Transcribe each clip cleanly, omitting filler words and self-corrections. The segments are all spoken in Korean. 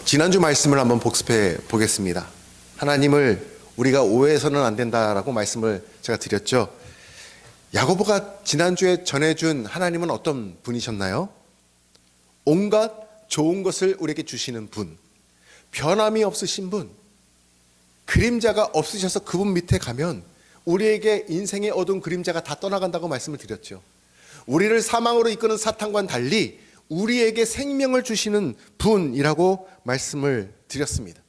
지난주 말씀을 한번 복습해 보겠습니다. 하나님을 우리가 오해해서는 안 된다라고 말씀을 제가 드렸죠. 야고보가 지난주에 전해준 하나님은 어떤 분이셨나요? 온갖 좋은 것을 우리에게 주시는 분, 변함이 없으신 분, 그림자가 없으셔서 그분 밑에 가면 우리에게 인생의 어두운 그림자가 다 떠나간다고 말씀을 드렸죠. 우리를 사망으로 이끄는 사탄과는 달리 우리에게 생명을 주시는 분이라고 말씀을 드렸습니다.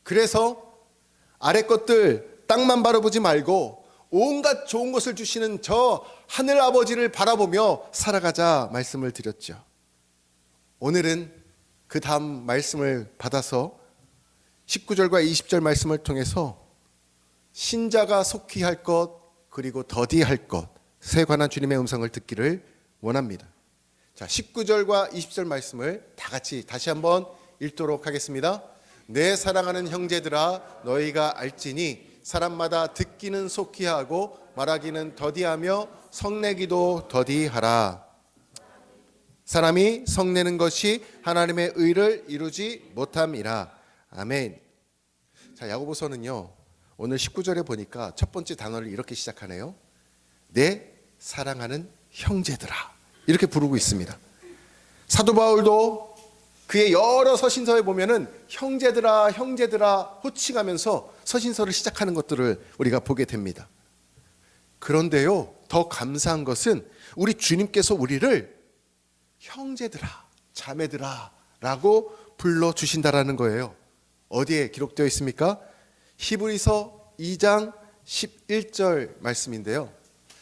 그래서 아래 것들 땅만 바라보지 말고 온갖 좋은 것을 주시는 저 하늘 아버지를 바라보며 살아가자 말씀을 드렸죠. 오늘은 그 다음 말씀을 받아서 19절과 20절 말씀을 통해서 신자가 속히 할 것 그리고 더디 할 것에 관한 주님의 음성을 듣기를 원합니다. 자, 19절과 20절 말씀을 다 같이 다시 한번 읽도록 하겠습니다. 내 사랑하는 형제들아 너희가 알지니 사람마다 듣기는 속히 하고 말하기는 더디하며 성내기도 더디하라. 사람이 성내는 것이 하나님의 의를 이루지 못함이라. 아멘. 자, 야고보서는요 오늘 19절에 보니까 첫 번째 단어를 이렇게 시작하네요. 내 사랑하는 형제들아, 이렇게 부르고 있습니다. 사도 바울도 그의 여러 서신서에 보면은 형제들아 형제들아 호칭하면서 서신서를 시작하는 것들을 우리가 보게 됩니다. 그런데요 더 감사한 것은 우리 주님께서 우리를 형제들아 자매들아 라고 불러주신다라는 거예요. 어디에 기록되어 있습니까? 히브리서 2장 11절 말씀인데요.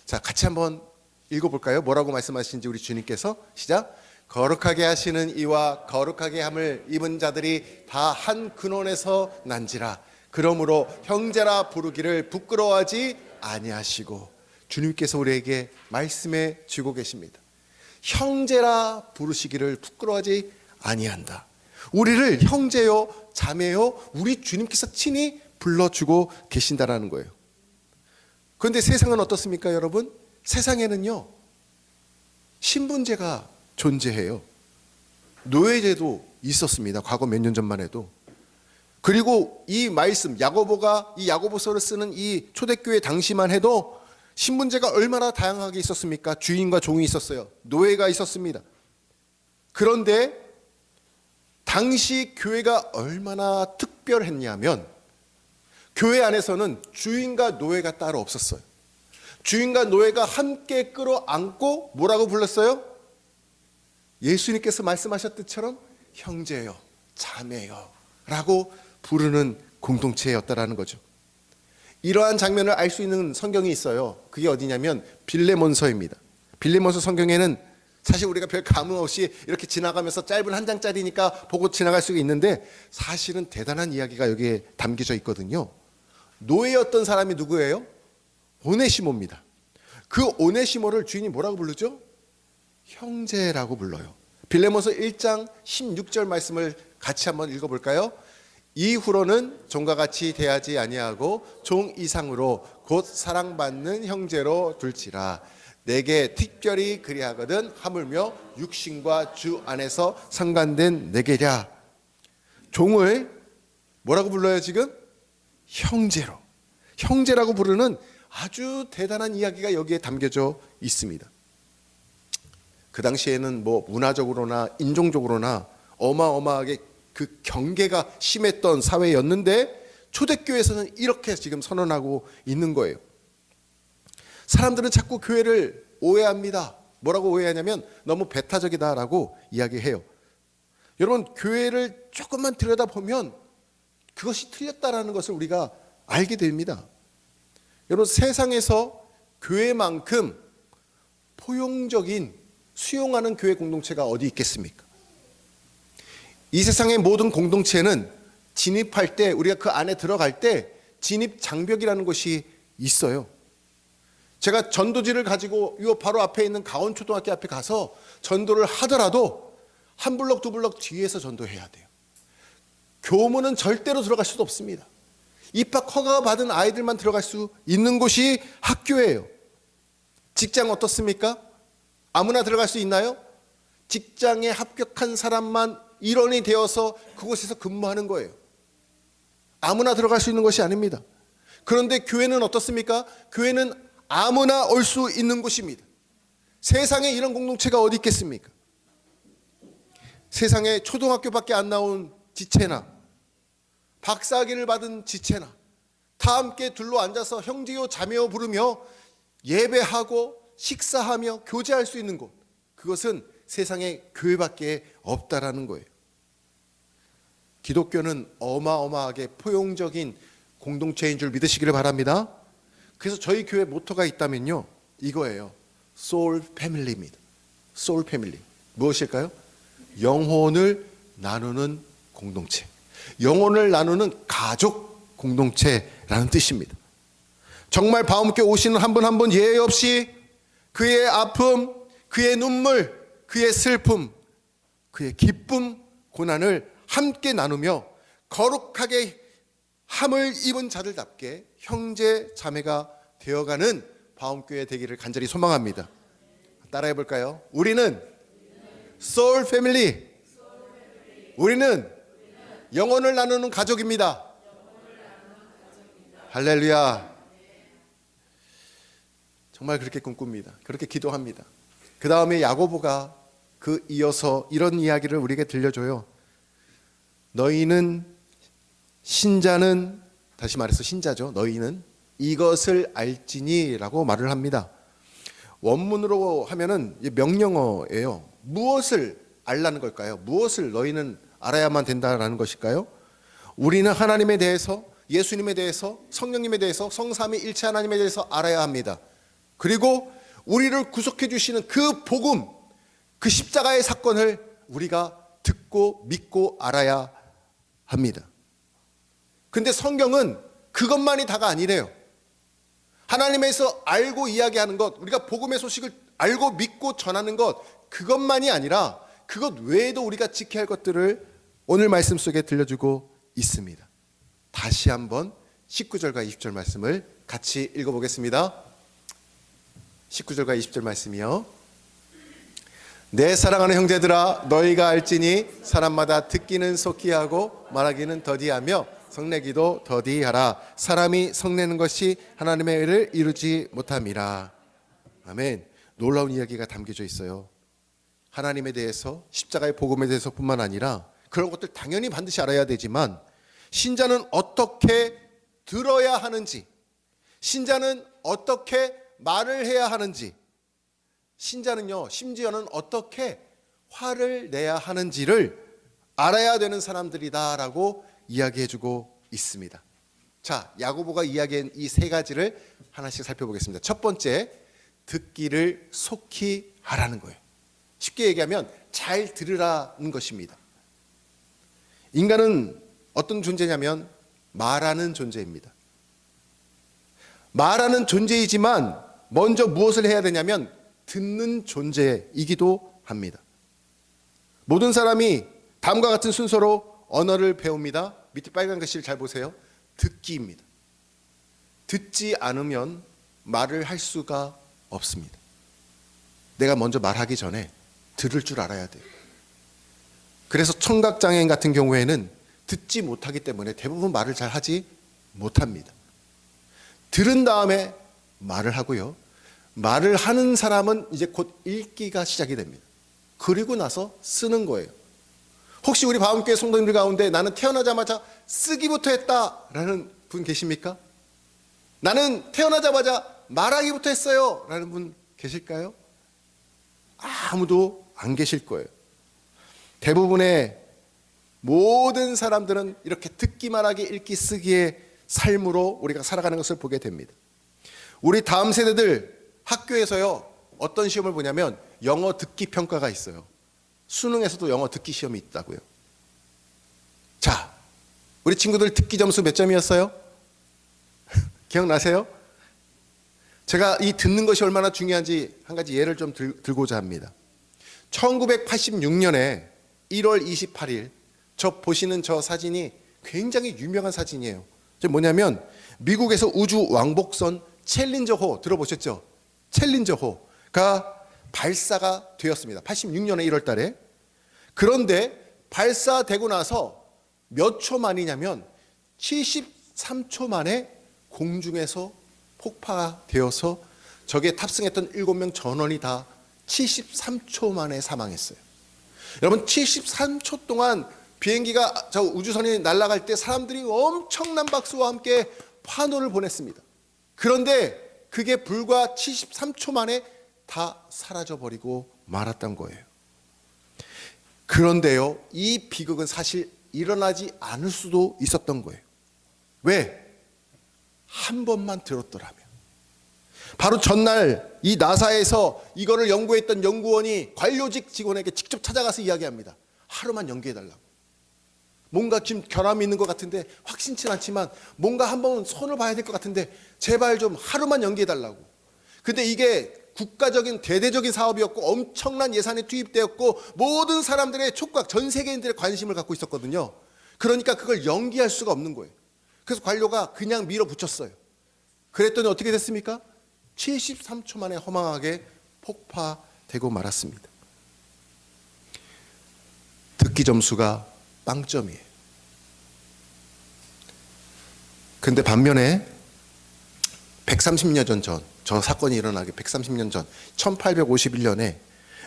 자, 같이 한번 읽어볼까요? 뭐라고 말씀하시는지 우리 주님께서. 시작. 거룩하게 하시는 이와 거룩하게 함을 입은 자들이 다 한 근원에서 난지라. 그러므로 형제라 부르기를 부끄러워하지 아니하시고. 주님께서 우리에게 말씀해 주고 계십니다. 형제라 부르시기를 부끄러워하지 아니한다. 우리를 형제요 자매요 우리 주님께서 친히 불러주고 계신다라는 거예요. 그런데 세상은 어떻습니까 여러분? 세상에는요 신분제가 존재해요. 노예제도 있었습니다. 과거 몇 년 전만 해도. 그리고 이 말씀 야고보가 이 야고보서를 쓰는 이 초대교회 당시만 해도 신분제가 얼마나 다양하게 있었습니까? 주인과 종이 있었어요. 노예가 있었습니다. 그런데 당시 교회가 얼마나 특별했냐면 교회 안에서는 주인과 노예가 따로 없었어요. 주인과 노예가 함께 끌어안고 뭐라고 불렀어요? 예수님께서 말씀하셨듯처럼 형제요 자매요 라고 부르는 공동체였다라는 거죠. 이러한 장면을 알 수 있는 성경이 있어요. 그게 어디냐면 빌레몬서입니다. 빌레몬서 성경에는 사실 우리가 별 감흥 없이 이렇게 지나가면서 짧은 한 장짜리니까 보고 지나갈 수가 있는데 사실은 대단한 이야기가 여기에 담겨져 있거든요. 노예였던 사람이 누구예요? 오네시모입니다. 그 오네시모를 주인이 뭐라고 부르죠? 형제라고 불러요. 빌레몬서 1장 16절 말씀을 같이 한번 읽어볼까요? 이후로는 종과 같이 대하지 아니하고 종 이상으로 곧 사랑받는 형제로 둘지라. 내게 특별히 그리하거든 하물며 육신과 주 안에서 상관된 내게랴. 종을 뭐라고 불러요 지금? 형제로. 형제라고 부르는 아주 대단한 이야기가 여기에 담겨져 있습니다. 그 당시에는 뭐 문화적으로나 인종적으로나 어마어마하게 그 경계가 심했던 사회였는데 초대교회에서는 이렇게 지금 선언하고 있는 거예요. 사람들은 자꾸 교회를 오해합니다. 뭐라고 오해하냐면 너무 배타적이다라고 이야기해요. 여러분 교회를 조금만 들여다보면 그것이 틀렸다라는 것을 우리가 알게 됩니다. 여러분 세상에서 교회만큼 포용적인 수용하는 교회 공동체가 어디 있겠습니까? 이 세상의 모든 공동체는 진입할 때 우리가 그 안에 들어갈 때 진입 장벽이라는 것이 있어요. 제가 전도지를 가지고 이 바로 앞에 있는 가온초등학교 앞에 가서 전도를 하더라도 한 블럭 두 블럭 뒤에서 전도해야 돼요. 교문은 절대로 들어갈 수도 없습니다. 입학 허가 받은 아이들만 들어갈 수 있는 곳이 학교예요. 직장 어떻습니까? 아무나 들어갈 수 있나요? 직장에 합격한 사람만 일원이 되어서 그곳에서 근무하는 거예요. 아무나 들어갈 수 있는 것이 아닙니다. 그런데 교회는 어떻습니까? 교회는 아무나 올 수 있는 곳입니다. 세상에 이런 공동체가 어디 있겠습니까? 세상에 초등학교밖에 안 나온 지체나 박사학위를 받은 지체나 다 함께 둘러 앉아서 형제요 자매요 부르며 예배하고 식사하며 교제할 수 있는 곳, 그것은 세상에 교회밖에 없다라는 거예요. 기독교는 어마어마하게 포용적인 공동체인 줄 믿으시기를 바랍니다. 그래서 저희 교회 모토가 있다면요, 이거예요. 소울 패밀리입니다. 소울 패밀리. 무엇일까요? 영혼을 나누는 공동체, 영혼을 나누는 가족 공동체라는 뜻입니다. 정말 밤함께 오시는 한 분 한 분 예외 없이 그의 아픔, 그의 눈물, 그의 슬픔, 그의 기쁨, 고난을 함께 나누며 거룩하게 함을 입은 자들답게 형제 자매가 되어가는 바움교회 되기를 간절히 소망합니다. 따라해 볼까요? 우리는 소울 패밀리, 우리는 영혼을 나누는 가족입니다. 할렐루야. 정말 그렇게 꿈꿉니다. 그렇게 기도합니다. 그 다음에 야고보가 그 이어서 이런 이야기를 우리에게 들려줘요. 너희는 신자는, 다시 말해서 신자죠. 너희는 이것을 알지니 라고 말을 합니다. 원문으로 하면은 명령어예요. 무엇을 알라는 걸까요? 무엇을 너희는 알아야만 된다라는 것일까요? 우리는 하나님에 대해서, 예수님에 대해서, 성령님에 대해서, 성삼위일체 하나님에 대해서 알아야 합니다. 그리고 우리를 구속해 주시는 그 복음, 그 십자가의 사건을 우리가 듣고 믿고 알아야 합니다. 근데 성경은 그것만이 다가 아니래요. 하나님에서 알고 이야기하는 것, 우리가 복음의 소식을 알고 믿고 전하는 것, 그것만이 아니라 그것 외에도 우리가 지켜야 할 것들을 오늘 말씀 속에 들려주고 있습니다. 다시 한번 19절과 20절 말씀을 같이 읽어보겠습니다. 19절과 20절 말씀이요. 내 사랑하는 형제들아, 너희가 알지니 사람마다 듣기는 속히 하고 말하기는 더디하며 성내기도 더디하라. 사람이 성내는 것이 하나님의 의를 이루지 못함이라. 아멘. 놀라운 이야기가 담겨져 있어요. 하나님에 대해서, 십자가의 복음에 대해서 뿐만 아니라 그런 것들 당연히 반드시 알아야 되지만, 신자는 어떻게 들어야 하는지, 신자는 어떻게 말을 해야 하는지, 신자는요, 심지어는 어떻게 화를 내야 하는지를 알아야 되는 사람들이다라고 이야기해주고 있습니다. 자, 야고보가 이야기한 이 세 가지를 하나씩 살펴보겠습니다. 첫 번째, 듣기를 속히 하라는 거예요. 쉽게 얘기하면 잘 들으라는 것입니다. 인간은 어떤 존재냐면 말하는 존재입니다. 말하는 존재이지만 먼저 무엇을 해야 되냐면 듣는 존재이기도 합니다. 모든 사람이 다음과 같은 순서로 언어를 배웁니다. 밑에 빨간 글씨를 잘 보세요. 듣기입니다. 듣지 않으면 말을 할 수가 없습니다. 내가 먼저 말하기 전에 들을 줄 알아야 돼요. 그래서 청각장애인 같은 경우에는 듣지 못하기 때문에 대부분 말을 잘 하지 못합니다. 들은 다음에 말을 하고요. 말을 하는 사람은 이제 곧 읽기가 시작이 됩니다. 그리고 나서 쓰는 거예요. 혹시 우리 바움교회 성도님들 가운데 나는 태어나자마자 쓰기부터 했다라는 분 계십니까? 나는 태어나자마자 말하기부터 했어요 라는 분 계실까요? 아무도 안 계실 거예요. 대부분의 모든 사람들은 이렇게 듣기, 말하기, 읽기, 쓰기의 삶으로 우리가 살아가는 것을 보게 됩니다. 우리 다음 세대들 학교에서요, 어떤 시험을 보냐면 영어 듣기 평가가 있어요. 수능에서도 영어 듣기 시험이 있다고요. 자, 우리 친구들 듣기 점수 몇 점이었어요? 기억나세요? 제가 이 듣는 것이 얼마나 중요한지 한 가지 예를 좀 들고자 합니다. 1986년에 1월 28일 보시는 저 사진이 굉장히 유명한 사진이에요. 뭐냐면 미국에서 우주 왕복선 챌린저호 들어보셨죠? 챌린저호가 발사가 되었습니다. 86년에 1월 달에. 그런데 발사되고 나서 몇 초 만이냐면 73초 만에 공중에서 폭파되어서 저기에 탑승했던 7명 전원이 다 73초 만에 사망했어요. 여러분, 73초 동안 비행기가 저 우주선이 날아갈 때 사람들이 엄청난 박수와 함께 환호를 보냈습니다. 그런데 그게 불과 73초 만에 다 사라져버리고 말았던 거예요. 그런데요, 이 비극은 사실 일어나지 않을 수도 있었던 거예요. 왜? 한 번만 들었더라면. 바로 전날 이 나사에서 이거를 연구했던 연구원이 관료직 직원에게 직접 찾아가서 이야기합니다. 하루만 연기해달라고. 뭔가 지금 결함이 있는 것 같은데 확신치 않지만 뭔가 한번 손을 봐야 될 것 같은데 제발 좀 하루만 연기해달라고. 근데 이게 국가적인 대대적인 사업이었고 엄청난 예산이 투입되었고 모든 사람들의 촉각, 전 세계인들의 관심을 갖고 있었거든요. 그러니까 그걸 연기할 수가 없는 거예요. 그래서 관료가 그냥 밀어붙였어요. 그랬더니 어떻게 됐습니까? 73초 만에 허망하게 폭파되고 말았습니다. 듣기 점수가 빵점이에요. 근데 반면에 130년 전, 저 사건이 일어나기 130년 전 1851년에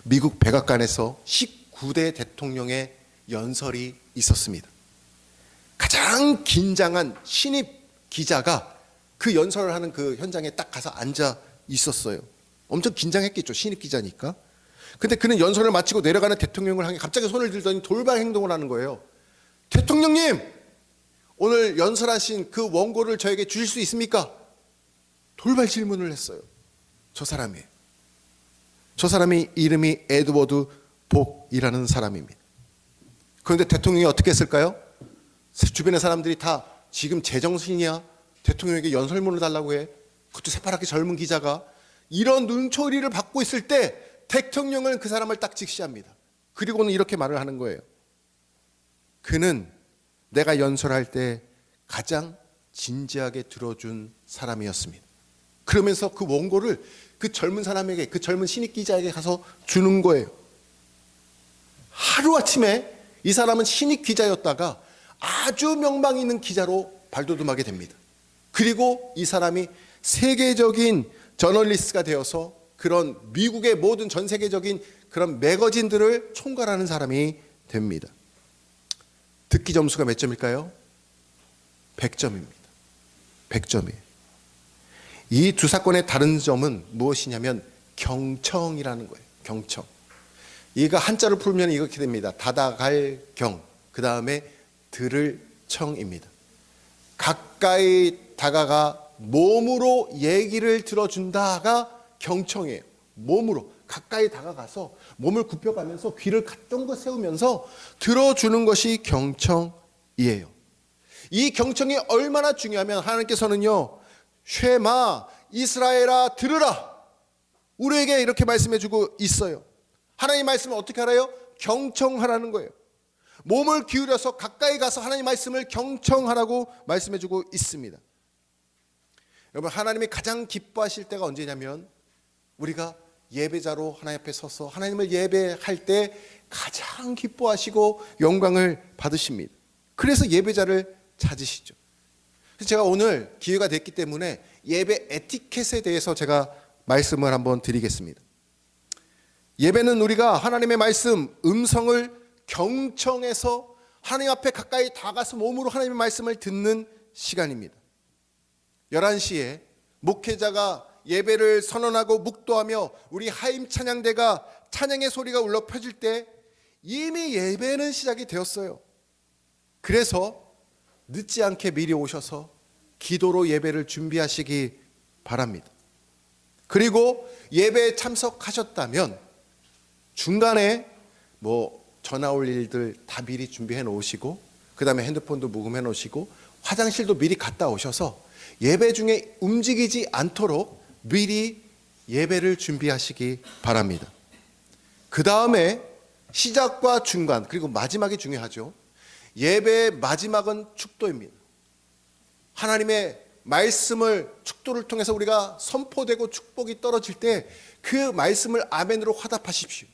미국 백악관에서 19대 대통령의 연설이 있었습니다. 가장 긴장한 신입 기자가 그 연설을 하는 그 현장에 딱 가서 앉아 있었어요. 엄청 긴장했겠죠, 신입 기자니까. 근데 그는 연설을 마치고 내려가는 대통령을 향해 갑자기 손을 들더니 돌발 행동을 하는 거예요. 대통령님, 오늘 연설하신 그 원고를 저에게 주실 수 있습니까? 돌발 질문을 했어요. 저 사람이 이름이 에드워드 복이라는 사람입니다. 그런데 대통령이 어떻게 했을까요? 주변의 사람들이 다 지금 제정신이야? 대통령에게 연설문을 달라고 해? 그것도 새파랗게 젊은 기자가. 이런 눈초리를 받고 있을 때 대통령은 그 사람을 딱 직시합니다. 그리고는 이렇게 말을 하는 거예요. 그는 내가 연설할 때 가장 진지하게 들어준 사람이었습니다. 그러면서 그 원고를 그 젊은 사람에게, 그 젊은 신입 기자에게 가서 주는 거예요. 하루아침에 이 사람은 신입 기자였다가 아주 명망 있는 기자로 발돋움하게 됩니다. 그리고 이 사람이 세계적인 저널리스트가 되어서 그런 미국의 모든 전 세계적인 그런 매거진들을 총괄하는 사람이 됩니다. 듣기 점수가 몇 점일까요? 100점입니다. 100점이에요. 이 두 사건의 다른 점은 무엇이냐면 경청이라는 거예요. 경청. 이거 한자로 풀면 이렇게 됩니다. 다다갈 경, 그 다음에 들을 청입니다. 가까이 다가가 몸으로 얘기를 들어준다가 경청이에요. 몸으로 가까이 다가가서 몸을 굽혀가면서 귀를 쫑긋 세우면서 들어주는 것이 경청이에요. 이 경청이 얼마나 중요하면 하나님께서는요, 쉐마 이스라엘아 들으라, 우리에게 이렇게 말씀해주고 있어요. 하나님 말씀을 어떻게 알아요? 경청하라는 거예요. 몸을 기울여서 가까이 가서 하나님 말씀을 경청하라고 말씀해주고 있습니다. 여러분, 하나님이 가장 기뻐하실 때가 언제냐면 우리가 예배자로 하나님 앞에 서서 하나님을 예배할 때 가장 기뻐하시고 영광을 받으십니다. 그래서 예배자를 찾으시죠. 그래서 제가 오늘 기회가 됐기 때문에 예배 에티켓에 대해서 제가 말씀을 한번 드리겠습니다. 예배는 우리가 하나님의 말씀, 음성을 경청해서 하나님 앞에 가까이 다가서 몸으로 하나님의 말씀을 듣는 시간입니다. 11시에 목회자가 예배를 선언하고 묵도하며 우리 하임 찬양대가 찬양의 소리가 울려 펴질 때 이미 예배는 시작이 되었어요. 그래서 늦지 않게 미리 오셔서 기도로 예배를 준비하시기 바랍니다. 그리고 예배에 참석하셨다면 중간에 전화 올 일들 다 미리 준비해 놓으시고, 그 다음에 핸드폰도 녹음해 놓으시고, 화장실도 미리 갔다 오셔서 예배 중에 움직이지 않도록 미리 예배를 준비하시기 바랍니다. 그 다음에 시작과 중간, 그리고 마지막이 중요하죠. 예배의 마지막은 축도입니다. 하나님의 말씀을 축도를 통해서 우리가 선포되고 축복이 떨어질 때 그 말씀을 아멘으로 화답하십시오.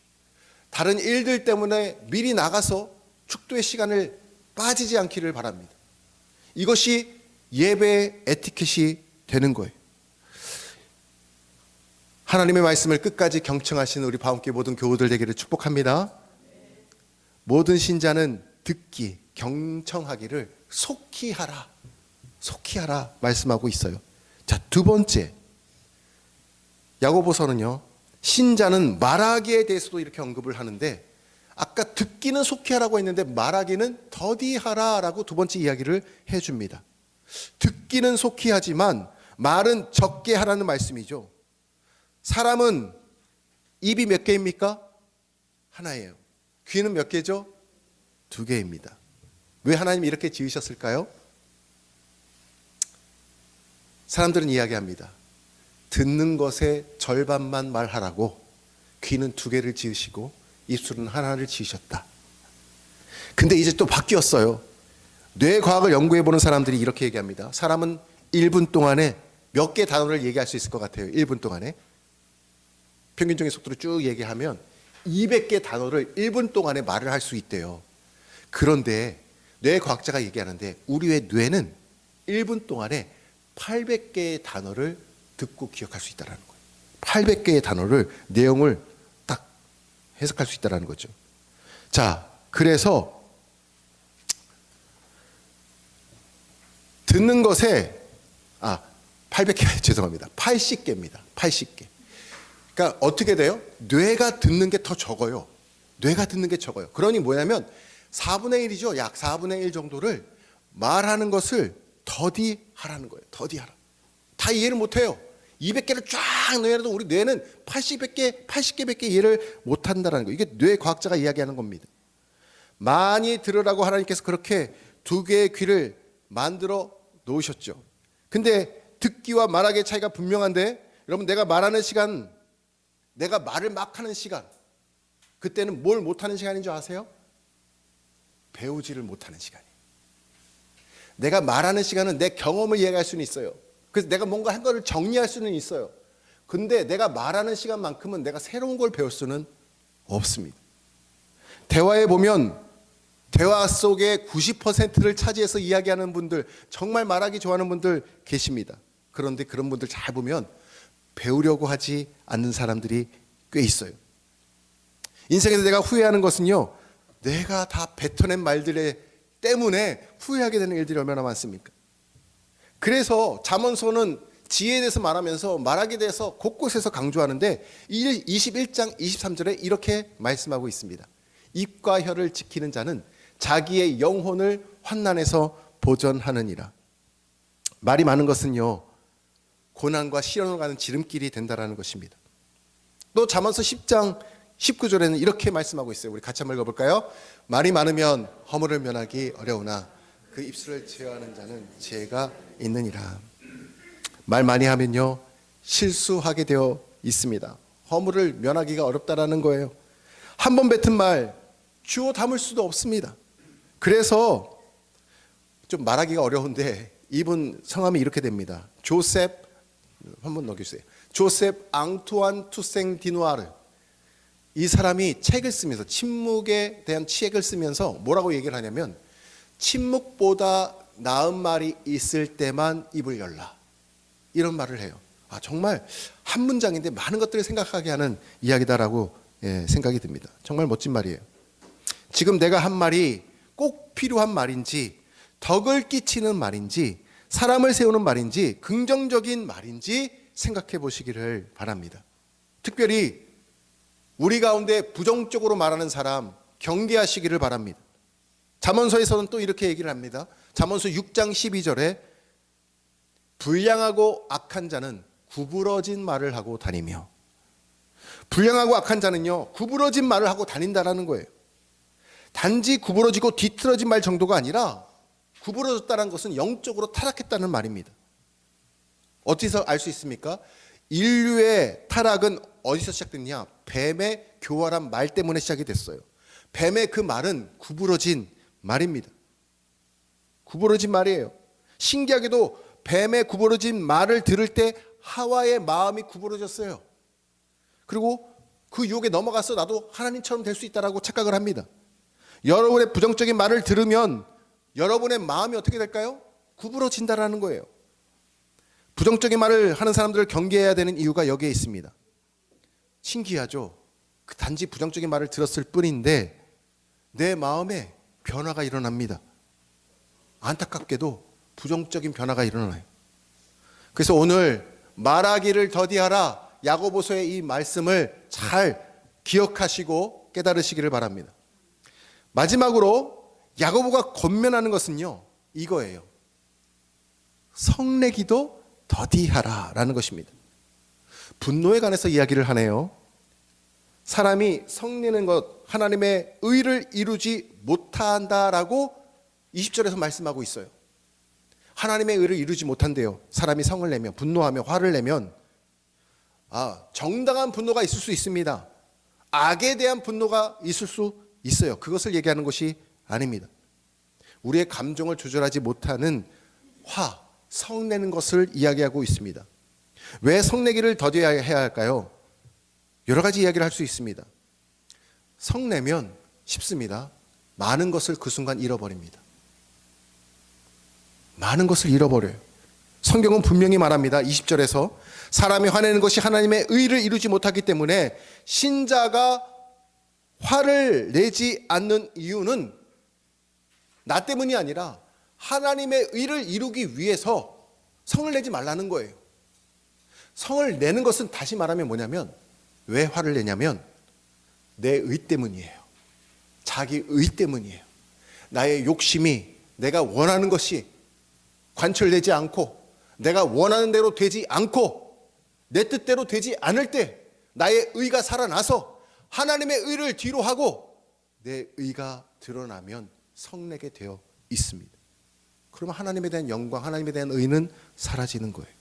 다른 일들 때문에 미리 나가서 축도의 시간을 빠지지 않기를 바랍니다. 이것이 예배의 에티켓이 되는 거예요. 하나님의 말씀을 끝까지 경청하시는 우리 바움교회 모든 교우들 되기를 축복합니다. 모든 신자는 듣기, 경청하기를 속히 하라, 속히 하라 말씀하고 있어요. 자, 두 번째, 야고보서는요, 신자는 말하기에 대해서도 이렇게 언급을 하는데, 아까 듣기는 속히 하라고 했는데 말하기는 더디 하라라고 두 번째 이야기를 해줍니다. 듣기는 속히 하지만 말은 적게 하라는 말씀이죠. 사람은 입이 몇 개입니까? 하나예요. 귀는 몇 개죠? 2개입니다. 왜 하나님이 이렇게 지으셨을까요? 사람들은 이야기합니다. 듣는 것의 절반만 말하라고 귀는 2개를 지으시고 입술은 하나를 지으셨다. 근데 이제 또 바뀌었어요. 뇌과학을 연구해보는 사람들이 이렇게 얘기합니다. 사람은 1분 동안에 몇 개 단어를 얘기할 수 있을 것 같아요. 1분 동안에. 평균적인 속도로 쭉 얘기하면 200개 단어를 1분 동안에 말을 할 수 있대요. 그런데 뇌과학자가 얘기하는데 우리의 뇌는 1분 동안에 800개의 단어를 듣고 기억할 수 있다는 거예요. 800개의 단어를, 내용을 딱 해석할 수 있다는 거죠. 자, 그래서 듣는 것에 800개 죄송합니다. 80개입니다. 80개. 그러니까 어떻게 돼요? 뇌가 듣는 게 더 적어요. 뇌가 듣는 게 적어요. 그러니 뭐냐면 4분의 1이죠. 약 4분의 1 정도를 말하는 것을 더디 하라는 거예요. 더디 하라. 다 이해를 못 해요. 200개를 쫙 넣어도 우리 뇌는 80개밖에 이해를 못 한다는 거예요. 이게 뇌과학자가 이야기하는 겁니다. 많이 들으라고 하나님께서 그렇게 2개의 귀를 만들어 놓으셨죠. 근데 듣기와 말하기의 차이가 분명한데, 여러분, 내가 말하는 시간, 내가 말을 막 하는 시간, 그때는 뭘 못하는 시간인 줄 아세요? 배우지를 못하는 시간이에요. 내가 말하는 시간은 내 경험을 이야기할 수는 있어요. 그래서 내가 뭔가 한 거를 정리할 수는 있어요. 근데 내가 말하는 시간만큼은 내가 새로운 걸 배울 수는 없습니다. 대화에 보면 대화 속의 90%를 차지해서 이야기하는 분들, 정말 말하기 좋아하는 분들 계십니다. 그런데 그런 분들 잘 보면 배우려고 하지 않는 사람들이 꽤 있어요. 인생에서 내가 후회하는 것은요, 내가 다 뱉어낸 말들 때문에 후회하게 되는 일들이 얼마나 많습니까? 그래서 잠언서는 지혜에 대해서 말하면서 말하기에 대해서 곳곳에서 강조하는데 21장 23절에 이렇게 말씀하고 있습니다. 입과 혀를 지키는 자는 자기의 영혼을 환난에서 보전하느니라. 말이 많은 것은요, 고난과 시련으로 가는 지름길이 된다라는 것입니다. 또 잠언서 10장 19절에는 이렇게 말씀하고 있어요. 우리 같이 한번 읽어볼까요? 말이 많으면 허물을 면하기 어려우나 그 입술을 제어하는 자는 지혜가 있느니라. 말 많이 하면요, 실수하게 되어 있습니다. 허물을 면하기가 어렵다라는 거예요. 한 번 뱉은 말 주워 담을 수도 없습니다. 그래서 좀 말하기가 어려운데 이분 성함이 이렇게 됩니다. 조셉, 한번 넣어주세요. 조셉 앙투안 투생 디누아르. 이 사람이 책을 쓰면서, 침묵에 대한 책을 쓰면서 뭐라고 얘기를 하냐면, 침묵보다 나은 말이 있을 때만 입을 열라, 이런 말을 해요. 정말 한 문장인데 많은 것들을 생각하게 하는 이야기다라고 생각이 듭니다. 정말 멋진 말이에요. 지금 내가 한 말이 꼭 필요한 말인지, 덕을 끼치는 말인지, 사람을 세우는 말인지, 긍정적인 말인지 생각해 보시기를 바랍니다. 특별히 우리 가운데 부정적으로 말하는 사람 경계하시기를 바랍니다. 잠언서에서는 또 이렇게 얘기를 합니다. 잠언서 6장 12절에 불량하고 악한 자는 구부러진 말을 하고 다니며, 불량하고 악한 자는요, 구부러진 말을 하고 다닌다라는 거예요. 단지 구부러지고 뒤틀어진 말 정도가 아니라 구부러졌다는 것은 영적으로 타락했다는 말입니다. 어디서 알 수 있습니까? 인류의 타락은 어디서 시작됐냐? 뱀의 교활한 말 때문에 시작이 됐어요. 뱀의 그 말은 구부러진 말입니다. 구부러진 말이에요. 신기하게도 뱀의 구부러진 말을 들을 때 하와의 마음이 구부러졌어요. 그리고 그 유혹에 넘어가서 나도 하나님처럼 될 수 있다라고 착각을 합니다. 여러분의 부정적인 말을 들으면 여러분의 마음이 어떻게 될까요? 구부러진다라는 거예요. 부정적인 말을 하는 사람들을 경계해야 되는 이유가 여기에 있습니다. 신기하죠? 단지 부정적인 말을 들었을 뿐인데 내 마음에 변화가 일어납니다. 안타깝게도 부정적인 변화가 일어나요. 그래서 오늘 말하기를 더디하라 야고보서의 이 말씀을 잘 기억하시고 깨달으시기를 바랍니다. 마지막으로 야고보가 권면하는 것은요, 이거예요. 성내기도 더디하라 라는 것입니다. 분노에 관해서 이야기를 하네요. 사람이 성내는 것, 하나님의 의를 이루지 못한다라고 20절에서 말씀하고 있어요. 하나님의 의를 이루지 못한대요. 사람이 성을 내면, 분노하며 화를 내면 정당한 분노가 있을 수 있습니다. 악에 대한 분노가 있을 수 있어요. 그것을 얘기하는 것이 아닙니다. 우리의 감정을 조절하지 못하는 성내는 것을 이야기하고 있습니다. 왜 성내기를 더뎌야 해야 할까요? 여러 가지 이야기를 할 수 있습니다. 성내면 쉽습니다. 많은 것을 그 순간 잃어버립니다. 많은 것을 잃어버려요. 성경은 분명히 말합니다. 20절에서 사람이 화내는 것이 하나님의 의를 이루지 못하기 때문에 신자가 화를 내지 않는 이유는 나 때문이 아니라 하나님의 의를 이루기 위해서 성을 내지 말라는 거예요. 성을 내는 것은 다시 말하면 뭐냐면, 왜 화를 내냐면 내 의 때문이에요. 자기 의 때문이에요. 나의 욕심이, 내가 원하는 것이 관철되지 않고 내가 원하는 대로 되지 않고 내 뜻대로 되지 않을 때 나의 의가 살아나서 하나님의 의를 뒤로 하고 내 의가 드러나면 성내게 되어 있습니다. 그러면 하나님에 대한 영광, 하나님에 대한 의는 사라지는 거예요.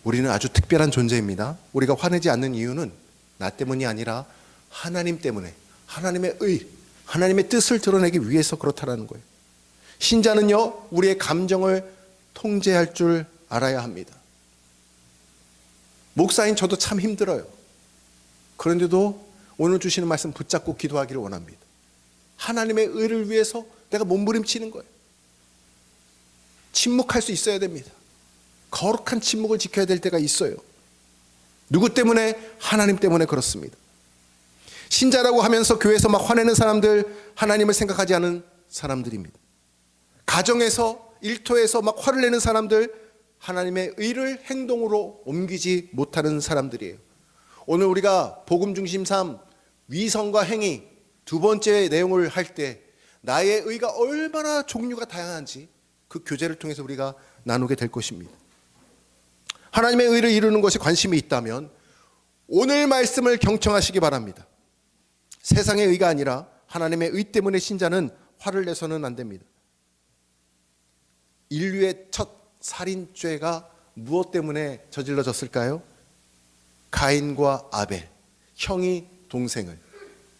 우리는 아주 특별한 존재입니다. 우리가 화내지 않는 이유는 나 때문이 아니라 하나님 때문에, 하나님의 의, 하나님의 뜻을 드러내기 위해서 그렇다는 거예요. 신자는요, 우리의 감정을 통제할 줄 알아야 합니다. 목사인 저도 참 힘들어요. 그런데도 오늘 주시는 말씀 붙잡고 기도하기를 원합니다. 하나님의 의를 위해서 내가 몸부림치는 거예요. 침묵할 수 있어야 됩니다. 거룩한 침묵을 지켜야 될 때가 있어요. 누구 때문에? 하나님 때문에 그렇습니다. 신자라고 하면서 교회에서 막 화내는 사람들, 하나님을 생각하지 않은 사람들입니다. 가정에서, 일터에서 막 화를 내는 사람들, 하나님의 의를 행동으로 옮기지 못하는 사람들이에요. 오늘 우리가 복음 중심 3 위선과 행위 두 번째 내용을 할 때 나의 의가 얼마나 종류가 다양한지 그 교제를 통해서 우리가 나누게 될 것입니다. 하나님의 의를 이루는 것에 관심이 있다면 오늘 말씀을 경청하시기 바랍니다. 세상의 의가 아니라 하나님의 의 때문에 신자는 화를 내서는 안 됩니다. 인류의 첫 살인죄가 무엇 때문에 저질러졌을까요? 가인과 아벨, 형이 동생을.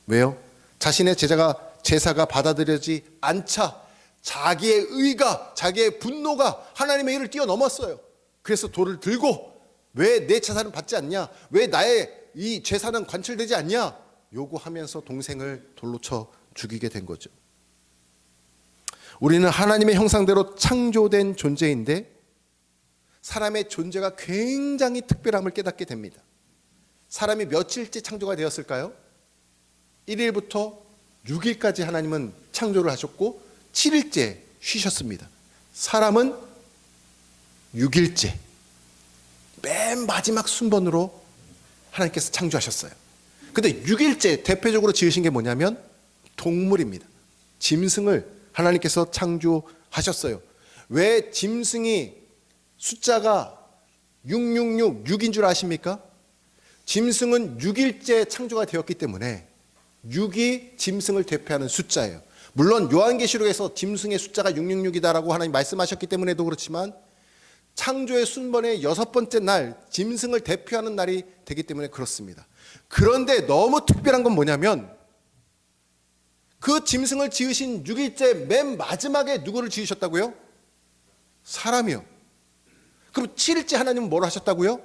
왜요? 자신의 제사가 받아들여지지 않자 자기의 의가, 자기의 분노가 하나님의 의를 뛰어넘었어요. 그래서 돌을 들고 왜 내 제사는 받지 않냐? 왜 나의 이 제사는 관철되지 않냐? 요구하면서 동생을 돌로 쳐 죽이게 된 거죠. 우리는 하나님의 형상대로 창조된 존재인데 사람의 존재가 굉장히 특별함을 깨닫게 됩니다. 사람이 며칠째 창조가 되었을까요? 1일부터 6일까지 하나님은 창조를 하셨고 7일째 쉬셨습니다. 사람은 6일째 맨 마지막 순번으로 하나님께서 창조하셨어요. 근데 6일째 대표적으로 지으신 게 뭐냐면 동물입니다. 짐승을 하나님께서 창조하셨어요. 왜 짐승이 숫자가 666, 6인 줄 아십니까? 짐승은 6일째 창조가 되었기 때문에 6이 짐승을 대표하는 숫자예요. 물론 요한계시록에서 짐승의 숫자가 666이다라고 하나님 말씀하셨기 때문에도 그렇지만 창조의 순번의 6번째 날, 짐승을 대표하는 날이 되기 때문에 그렇습니다. 그런데 너무 특별한 건 뭐냐면 그 짐승을 지으신 6일째 맨 마지막에 누구를 지으셨다고요? 사람이요. 그럼 7일째 하나님은 뭘 하셨다고요?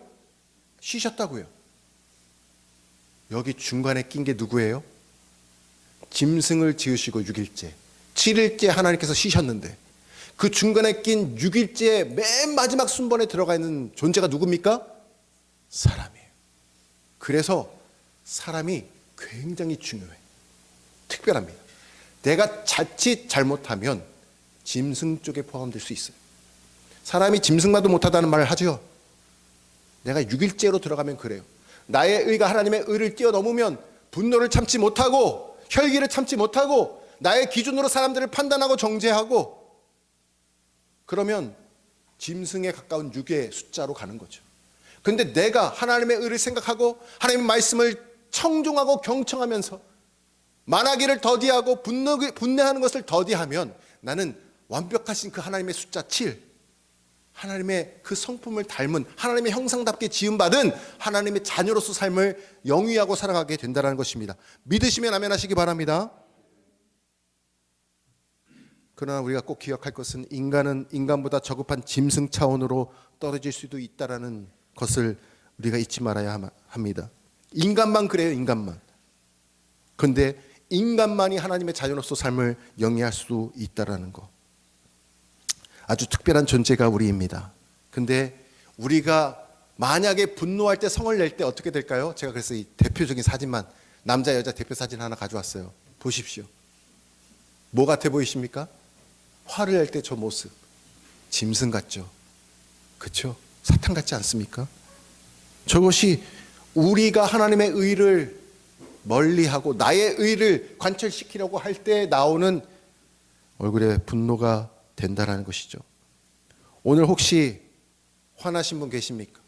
쉬셨다고요. 여기 중간에 낀 게 누구예요? 짐승을 지으시고 6일째, 7일째 하나님께서 쉬셨는데 그 중간에 낀 6일째 맨 마지막 순번에 들어가 있는 존재가 누굽니까? 사람이에요. 그래서 사람이 굉장히 중요해. 특별합니다. 내가 자칫 잘못하면 짐승 쪽에 포함될 수 있어요. 사람이 짐승마도 못하다는 말을 하죠. 내가 6일째로 들어가면 그래요. 나의 의가 하나님의 의를 뛰어넘으면 분노를 참지 못하고 혈기를 참지 못하고 나의 기준으로 사람들을 판단하고 정죄하고 그러면 짐승에 가까운 6의 숫자로 가는 거죠. 그런데 내가 하나님의 의를 생각하고 하나님의 말씀을 청종하고 경청하면서 만하기를 더디하고 분내하는 것을 더디하면 나는 완벽하신 그 하나님의 숫자 7, 하나님의 그 성품을 닮은 하나님의 형상답게 지음받은 하나님의 자녀로서 삶을 영위하고 살아가게 된다는 것입니다. 믿으시면 아멘 하시기 바랍니다. 그러나 우리가 꼭 기억할 것은 인간은 인간보다 저급한 짐승 차원으로 떨어질 수도 있다는 것을 우리가 잊지 말아야 합니다. 인간만 그래요. 인간만. 그런데 인간만이 하나님의 자녀로서 삶을 영위할 수도 있다는 것. 아주 특별한 존재가 우리입니다. 근데 우리가 만약에 분노할 때 성을 낼 때 어떻게 될까요? 제가 그래서 이 대표적인 사진만, 남자 여자 대표 사진 하나 가져왔어요. 보십시오. 뭐 같아 보이십니까? 화를 낼 때 저 모습 짐승 같죠? 그렇죠? 사탄 같지 않습니까? 저것이 우리가 하나님의 의를 멀리하고 나의 의를 관철시키려고 할 때 나오는 얼굴에 분노가 된다라는 것이죠. 오늘 혹시 화나신 분 계십니까?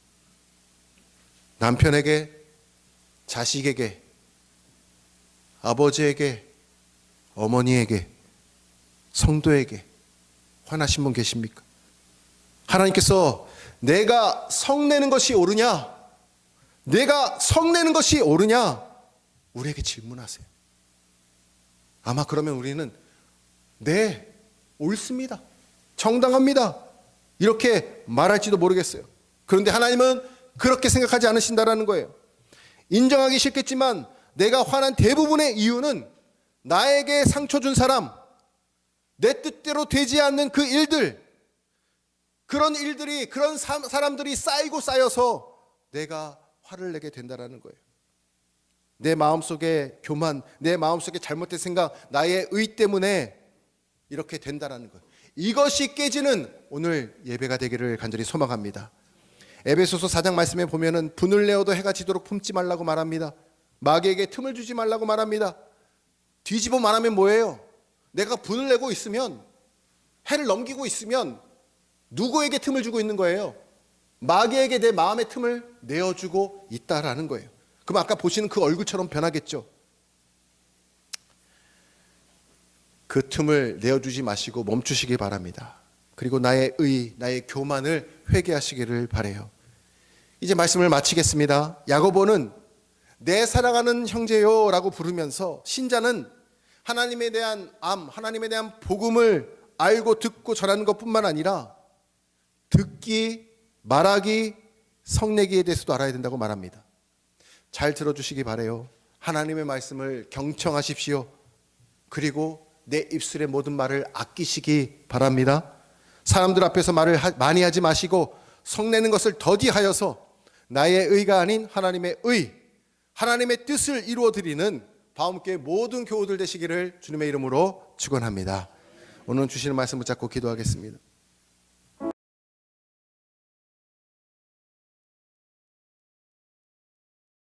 남편에게, 자식에게, 아버지에게, 어머니에게, 성도에게 화나신 분 계십니까? 하나님께서 내가 성내는 것이 옳으냐? 내가 성내는 것이 옳으냐? 우리에게 질문하세요. 아마 그러면 우리는 네, 옳습니다. 정당합니다. 이렇게 말할지도 모르겠어요. 그런데 하나님은 그렇게 생각하지 않으신다라는 거예요. 인정하기 싫겠지만 내가 화난 대부분의 이유는 나에게 상처 준 사람, 내 뜻대로 되지 않는 그 일들, 그런 일들이, 그런 사람들이 쌓이고 쌓여서 내가 화를 내게 된다라는 거예요. 내 마음속에 교만, 내 마음속에 잘못된 생각, 나의 의 때문에 이렇게 된다라는 거예요. 이것이 깨지는 오늘 예배가 되기를 간절히 소망합니다. 에베소서 4장 말씀에 보면은 분을 내어도 해가 지도록 품지 말라고 말합니다. 마귀에게 틈을 주지 말라고 말합니다. 뒤집어 말하면 뭐예요? 내가 분을 내고 있으면, 해를 넘기고 있으면 누구에게 틈을 주고 있는 거예요? 마귀에게 내 마음의 틈을 내어주고 있다라는 거예요. 그럼 아까 보시는 그 얼굴처럼 변하겠죠? 그 틈을 내어주지 마시고 멈추시기 바랍니다. 그리고 나의 의, 나의 교만을 회개하시기를 바라요. 이제 말씀을 마치겠습니다. 야고보는 내 사랑하는 형제요 라고 부르면서 신자는 하나님에 대한 하나님에 대한 복음을 알고 듣고 전하는 것뿐만 아니라 듣기, 말하기, 성내기에 대해서도 알아야 된다고 말합니다. 잘 들어주시기 바라요. 하나님의 말씀을 경청하십시오. 그리고 내 입술의 모든 말을 아끼시기 바랍니다. 사람들 앞에서 말을 많이 하지 마시고 성내는 것을 더디하여서 나의 의가 아닌 하나님의 의, 하나님의 뜻을 이루어드리는 다음교회 모든 교우들 되시기를 주님의 이름으로 축원합니다. 오늘 주시는 말씀 붙잡고 기도하겠습니다.